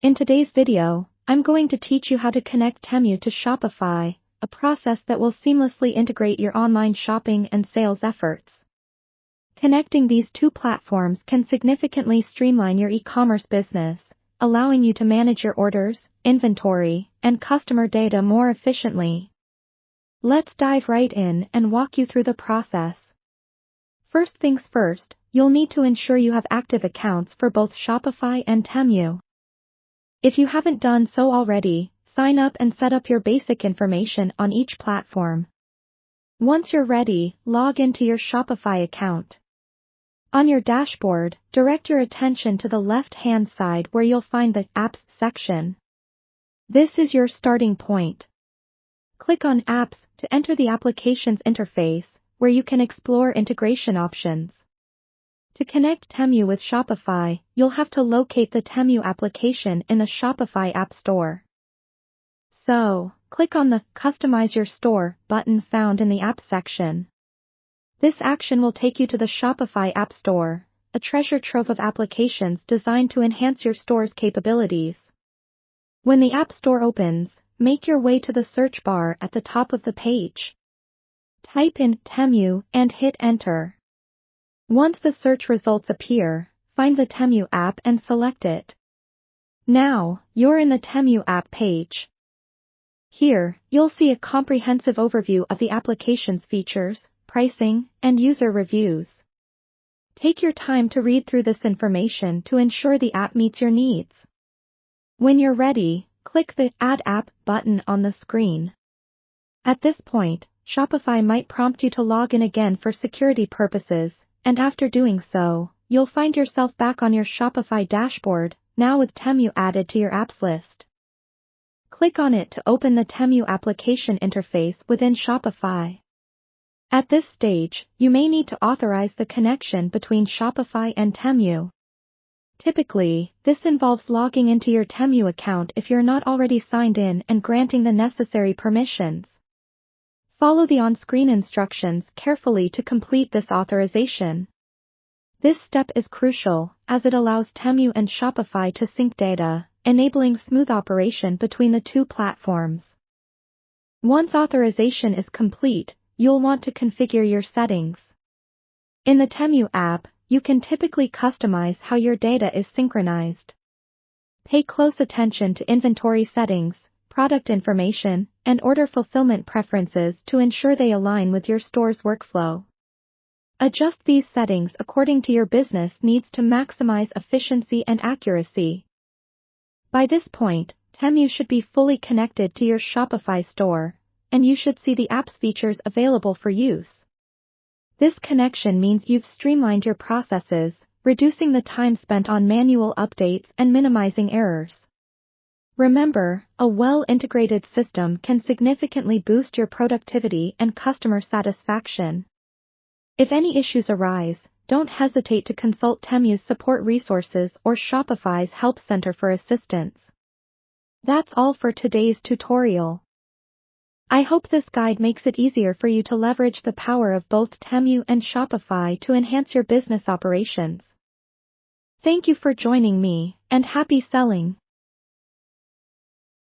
In today's video, I'm going to teach you how to connect Temu to Shopify, a process that will seamlessly integrate your online shopping and sales efforts. Connecting these two platforms can significantly streamline your e-commerce business, allowing you to manage your orders, inventory, and customer data more efficiently. Let's dive right in and walk you through the process. First things first, you'll need to ensure you have active accounts for both Shopify and Temu. If you haven't done so already, sign up and set up your basic information on each platform. Once you're ready, log into your Shopify account. On your dashboard, direct your attention to the left-hand side where you'll find the Apps section. This is your starting point. Click on Apps to enter the applications interface, where you can explore integration options. To connect Temu with Shopify, you'll have to locate the Temu application in the Shopify App Store. So, click on the Customize Your Store button found in the App section. This action will take you to the Shopify App Store, a treasure trove of applications designed to enhance your store's capabilities. When the App Store opens, make your way to the search bar at the top of the page. Type in Temu and hit Enter. Once the search results appear, find the Temu app and select it. Now, you're in the Temu app page. Here, you'll see a comprehensive overview of the application's features, pricing, and user reviews. Take your time to read through this information to ensure the app meets your needs. When you're ready, click the Add App button on the screen. At this point, Shopify might prompt you to log in again for security purposes, and after doing so, you'll find yourself back on your Shopify dashboard, now with Temu added to your apps list. Click on it to open the Temu application interface within Shopify. At this stage, you may need to authorize the connection between Shopify and Temu. Typically, this involves logging into your Temu account if you're not already signed in and granting the necessary permissions. Follow the on-screen instructions carefully to complete this authorization. This step is crucial, as it allows Temu and Shopify to sync data, enabling smooth operation between the two platforms. Once authorization is complete, you'll want to configure your settings. In the Temu app, you can typically customize how your data is synchronized. Pay close attention to inventory settings, product information, and order fulfillment preferences to ensure they align with your store's workflow. Adjust these settings according to your business needs to maximize efficiency and accuracy. By this point, Temu should be fully connected to your Shopify store, and you should see the app's features available for use. This connection means you've streamlined your processes, reducing the time spent on manual updates and minimizing errors. Remember, a well-integrated system can significantly boost your productivity and customer satisfaction. If any issues arise, don't hesitate to consult Temu's support resources or Shopify's Help Center for assistance. That's all for today's tutorial. I hope this guide makes it easier for you to leverage the power of both Temu and Shopify to enhance your business operations. Thank you for joining me, and happy selling!